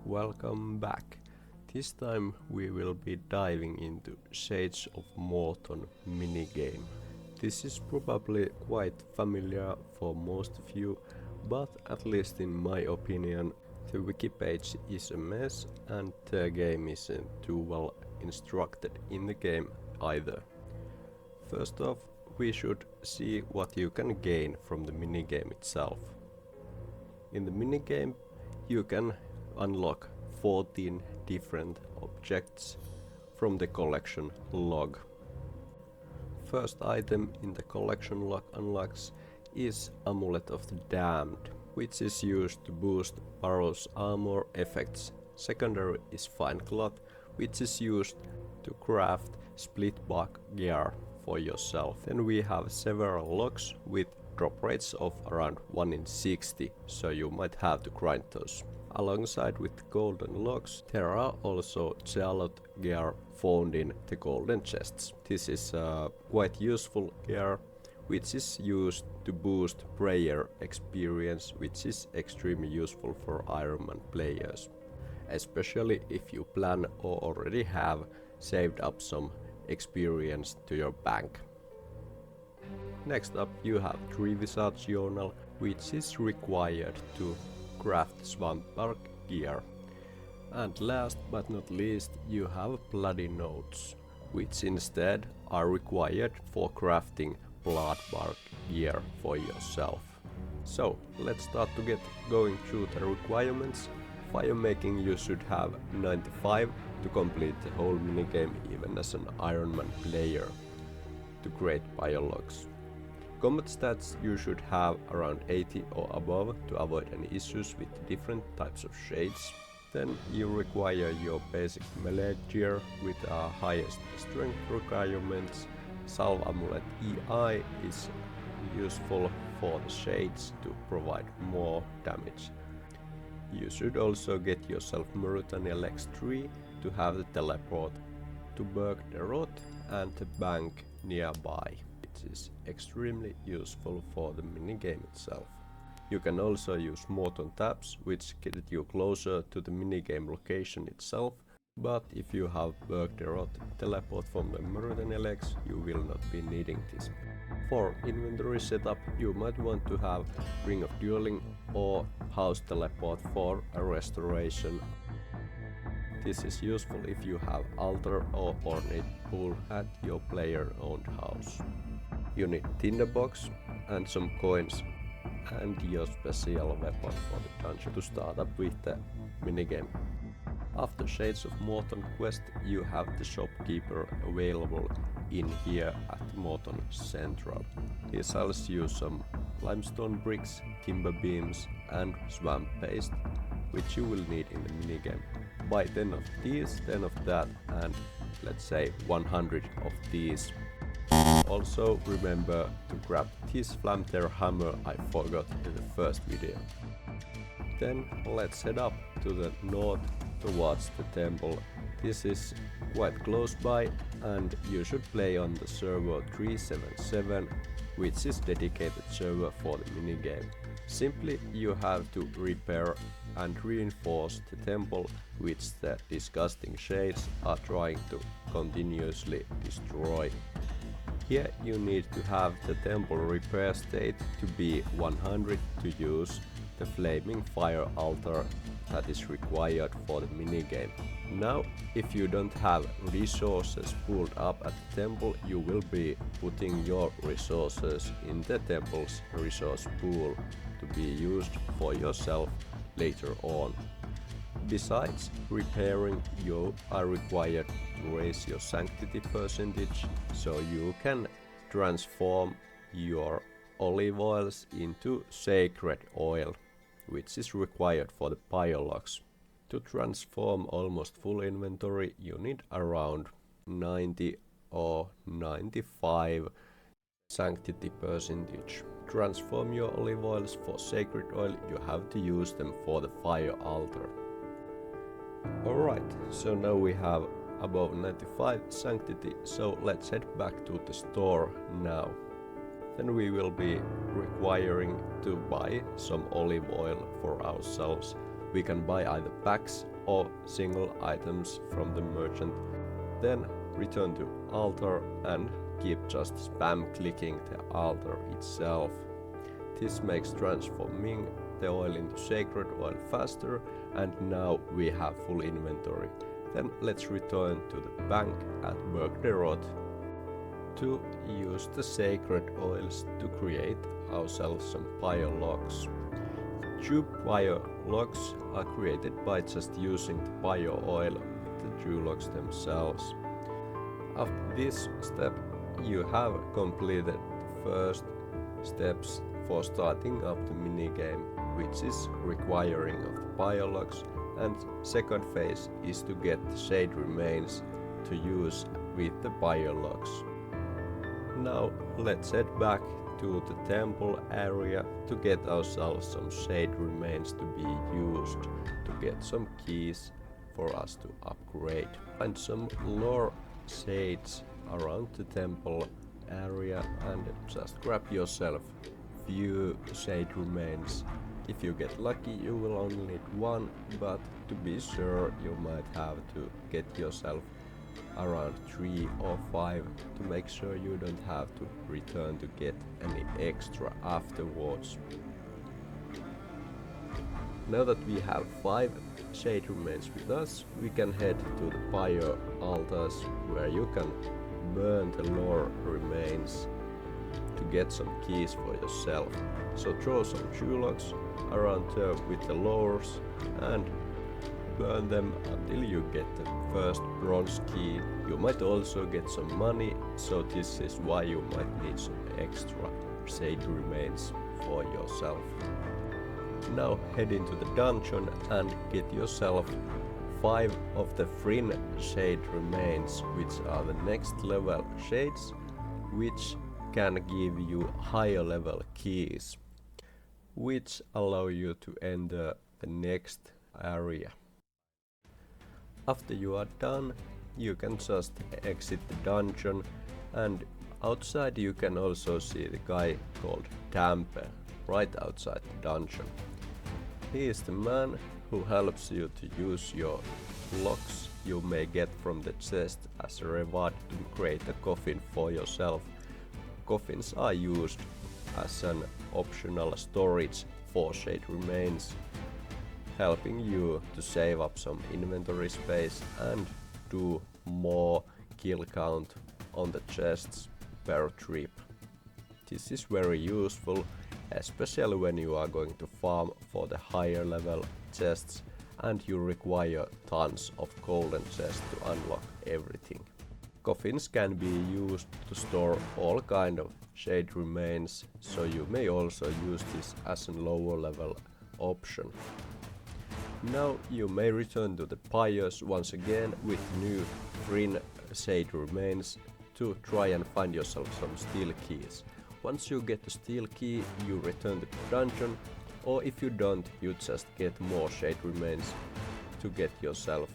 welcome back. This time we will be diving into Shades of Mort'ton minigame. This is probably quite familiar for most of you, but at least in my opinion, the wiki page is a mess and the game isn't too well instructed in the game either. First off, we should see what you can gain from the minigame itself. In the minigame, you can unlock 14 different objects from the collection log. First item in the collection log unlocks is Amulet of the Damned, which is used to boost Barrow's armor effects. Secondary is Fine Cloth, which is used to craft split bark gear for yourself. Then we have several logs with drop rates of around 1 in 60, so you might have to grind those. Alongside with the golden logs, there are also Charlotte gear found in the golden chests. This is quite useful gear, which is used to boost prayer experience, which is extremely useful for Iron Man players, especially if you plan or already have saved up some experience to your bank. Next up you have Tree Wizard's Journal, which is required to craft swamp bark gear. And last but not least you have Bloody Notes, which instead are required for crafting blood bark gear for yourself. So let's start to get going through the requirements. Fire making you should have 95 to complete the whole minigame even as an Iron Man player to create biologs. Combat stats you should have around 80 or above to avoid any issues with different types of shades. Then you require your basic melee gear with highest strength requirements. Salve Amulet EI is useful for the shades to provide more damage. You should also get yourself Mort'ton X3 to have the teleport to Bergderot and the bank nearby, which is extremely useful for the minigame itself. You can also use Mort'ton tabs, which get you closer to the minigame location itself, but if you have Bergderot teleport from the Mort'ton LX, you will not be needing this. For inventory setup, you might want to have Ring of Dueling or House Teleport for a restoration. This is useful if you have altar or ornate pool at your player-owned house. You need tinderbox and some coins and your special weapon for the dungeon to start up with the minigame. After Shades of Mort'ton quest, you have the shopkeeper available in here at Mort'ton Central. He sells you some limestone bricks, timber beams and swamp paste, which you will need in the minigame. Buy 10 of these, 10 of that, and let's say 100 of these. Also remember to grab this flamthrower hammer I forgot in the first video. Then let's head up to the north towards the temple. This is quite close by and you should play on the server 377, which is dedicated server for the minigame. Simply you have to repair and reinforce the temple, which the disgusting shades are trying to continuously destroy. Here you need to have the temple repair state to be 100 to use the flaming fire altar that is required for the minigame. Now, if you don't have resources pulled up at the temple, you will be putting your resources in the temple's resource pool to be used for yourself later on. Besides repairing, you are required to raise your sanctity percentage so you can transform your olive oils into sacred oil, which is required for the biologs. To transform almost full inventory you need around 90 or 95 sanctity percentage. Transform your olive oils for sacred oil, you have to use them for the fire altar. Alright, so now we have above 95 sanctity, so let's head back to the store now. Then we will be requiring to buy some olive oil for ourselves. We can buy either packs or single items from the merchant. Then return to altar and keep just spam clicking the altar itself. This makes transforming the oil into sacred oil faster, and now we have full inventory. Then let's return to the bank at Bergderot to use the sacred oils to create ourselves some pyre logs. 2 pyre logs are created by just using the pyre oil, the 2 logs themselves. After this step, you have completed the first steps for starting up the minigame, which is requiring of the pyre logs, and second phase is to get the shade remains to use with the pyre logs. Now let's head back to the temple area to get ourselves some shade remains to be used to get some keys for us to upgrade. Find some lore shades around the temple area and just grab yourself few shade remains. If you get lucky, you will only need 1, but to be sure you might have to get yourself around 3 or 5 to make sure you don't have to return to get any extra afterwards. Now that we have 5 shade remains with us, we can head to the pyre altars where you can burn the lore remains to get some keys for yourself. So throw some logs around there with the lores and burn them until you get the first bronze key. You might also get some money, so this is why you might need some extra shade remains for yourself. Now head into the dungeon and get yourself 5 of the Frin shade remains, which are the next level shades, which can give you higher level keys, which allow you to enter the next area. After you are done, you can just exit the dungeon, and outside you can also see the guy called Dampe right outside the dungeon. He is the man who helps you to use your locks you may get from the chest as a reward to create a coffin for yourself. Coffins are used as an optional storage for shade remains, helping you to save up some inventory space and do more kill count on the chests per trip. This is very useful, especially when you are going to farm for the higher level chests and you require tons of golden chests to unlock everything. Coffins can be used to store all kind of shade remains, so you may also use this as a lower level option. Now you may return to the pyres once again with new Frin shade remains to try and find yourself some steel keys. Once you get the steel key, you return to the dungeon, or if you don't, you just get more shade remains to get yourself.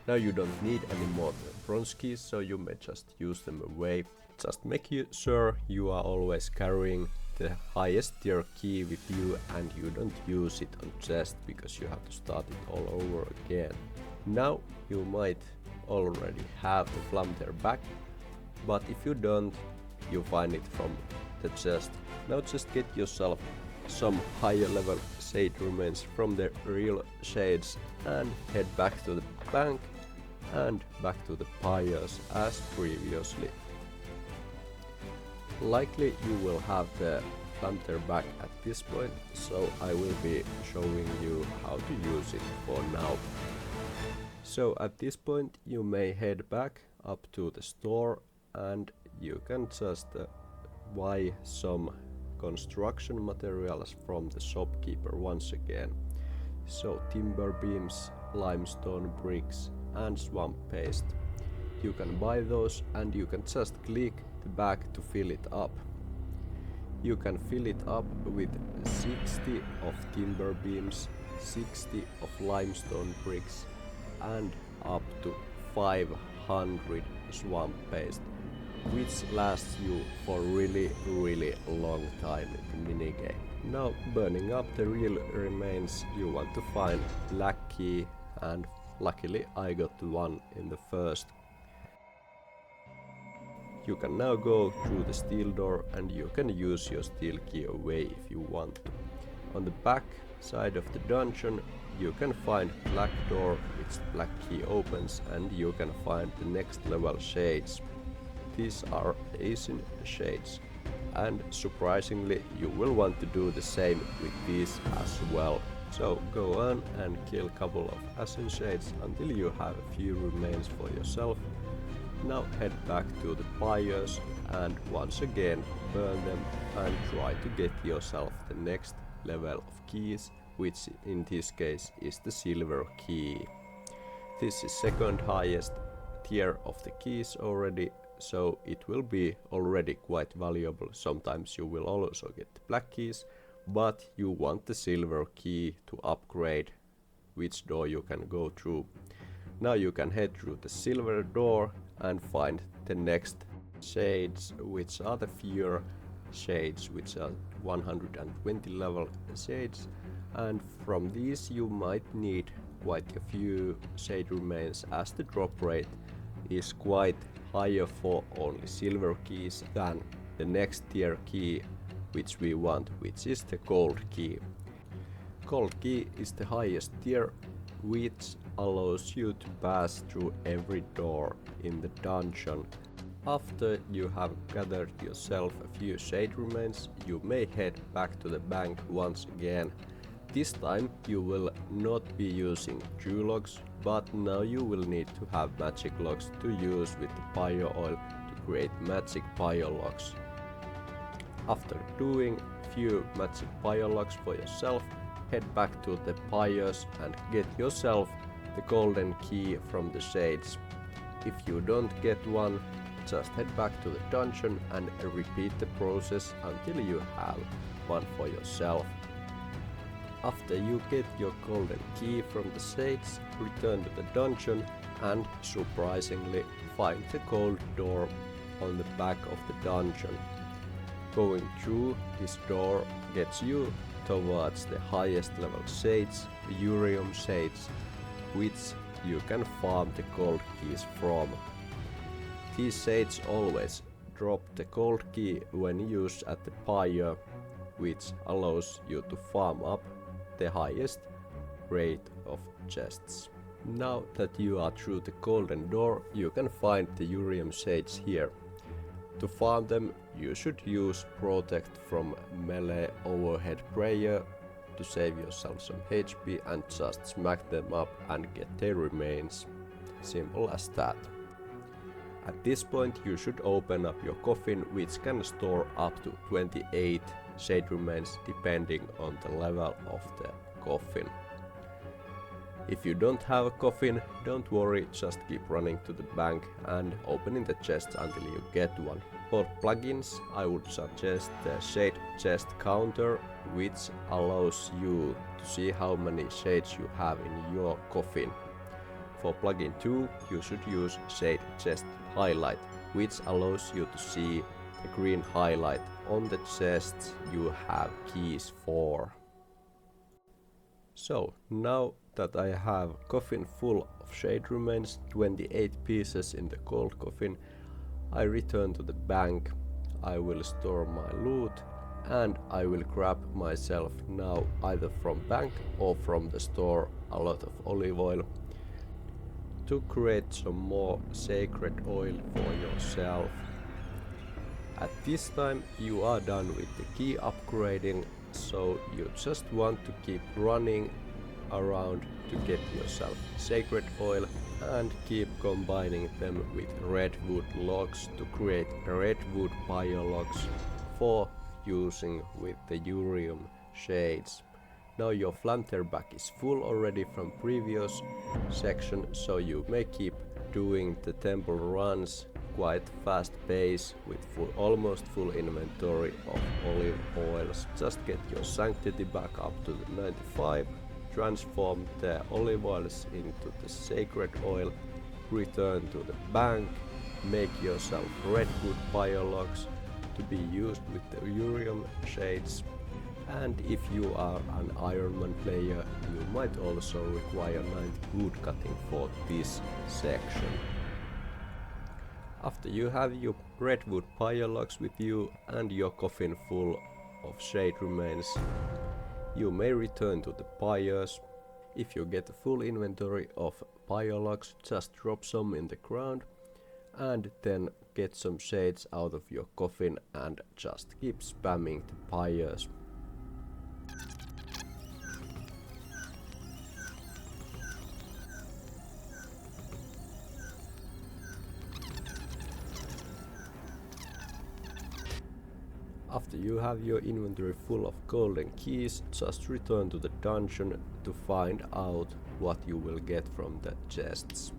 Now you don't need any more bronze keys, so you may just use them away. Just make sure you are always carrying the highest tier key with you and you don't use it on chest because you have to start it all over again. Now you might already have the Flamter back, but if you don't, you find it from the chest. Now just get yourself some higher level shade remains from the real shades and head back to the bank and back to the pyres as previously. Likely you will have the Flamter back at this point, so I will be showing you how to use it for now. So at this point you may head back up to the store and you can just buy some construction materials from the shopkeeper once again. So timber beams, limestone bricks and swamp paste. You can buy those and you can just click the bag to fill it up. You can fill it up with 60 of timber beams, 60 of limestone bricks and up to 500 swamp paste, which lasts you for really long time in the minigame. Now burning up the real remains, you want to find black key and luckily I got one in the first. You can now go through the steel door and you can use your steel key away if you want to. On the back side of the dungeon you can find black door which the black key opens, and you can find the next level shades. These are Asian shades, and surprisingly you will want to do the same with these as well. So go on and kill a couple of Asian shades until you have a few remains for yourself. Now head back to the pyres and once again burn them and try to get yourself the next level of keys, which in this case is the silver key. This is second highest tier of the keys already, so it will be already quite valuable. Sometimes you will also get the black keys, but you want the silver key to upgrade which door you can go through. Now you can head through the silver door and find the next shades, which are the fewer shades, which are 120 level shades, and from these you might need quite a few shade remains, as the drop rate is quite higher for only silver keys than the next tier key which we want, which is the gold key. Gold key is the highest tier, which allows you to pass through every door in the dungeon. After you have gathered yourself a few shade remains, you may head back to the bank once again. This time you will not be using true logs, but now you will need to have magic logs to use with the pyre oil to create magic pyre logs. After doing a few magic pyre logs for yourself, head back to the pyres and get yourself the golden key from the shades. If you don't get one, just head back to the dungeon and repeat the process until you have one for yourself. After you get your golden key from the shades, return to the dungeon and surprisingly find the gold door on the back of the dungeon. Going through this door gets you towards the highest level shades, the Urium shades, which you can farm the gold keys from. These shades always drop the gold key when used at the pyre, which allows you to farm up the highest rate of chests. Now that you are through the golden door, you can find the Urium shades here. To farm them, you should use Protect from melee overhead prayer to save yourself some HP and just smack them up and get their remains. Simple as that. At this point you should open up your coffin, which can store up to 28 shade remains depending on the level of the coffin. If you don't have a coffin, don't worry, just keep running to the bank and opening the chests until you get one. For plugins, I would suggest the Shade Chest Counter, which allows you to see how many shades you have in your coffin. For plugin 2, you should use Shade Chest Highlight, which allows you to see the green highlight on the chests you have keys for. So now that I have coffin full of shade remains, 28 pieces in the gold coffin, I return to the bank. I will store my loot and I will grab myself now either from bank or from the store a lot of olive oil to create some more sacred oil for yourself. At this time you are done with the key upgrading, so you just want to keep running around to get yourself sacred oil and keep combining them with redwood logs to create redwood pyre logs for using with the Urium shades. Now your Flanterback is full already from previous section, so you may keep doing the temple runs quite fast pace with almost full inventory of olive oils. Just get your sanctity back up to the 95, transform the olive oils into the sacred oil, return to the bank, make yourself redwood pyre logs to be used with the Urium shades, And if you are an Iron Man player, you might also require 90 wood cutting for this section. After you have your redwood pyre logs with you and your coffin full of shade remains, you may return to the pyres. If you get a full inventory of pyre logs, just drop some in the ground and then get some shades out of your coffin and just keep spamming the pyres. After you have your inventory full of golden keys, just return to the dungeon to find out what you will get from the chests.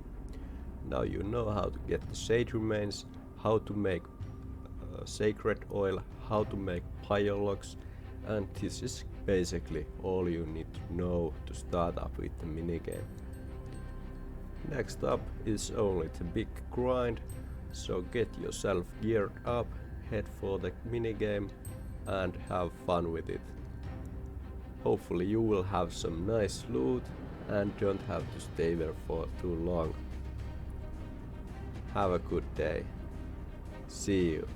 Now you know how to get the shade remains, how to make sacred oil, how to make pyre logs, and this is basically all you need to know to start up with the minigame. Next up is only the big grind, so get yourself geared up, head for the minigame and have fun with it. Hopefully you will have some nice loot and don't have to stay there for too long. Have a good day. See you.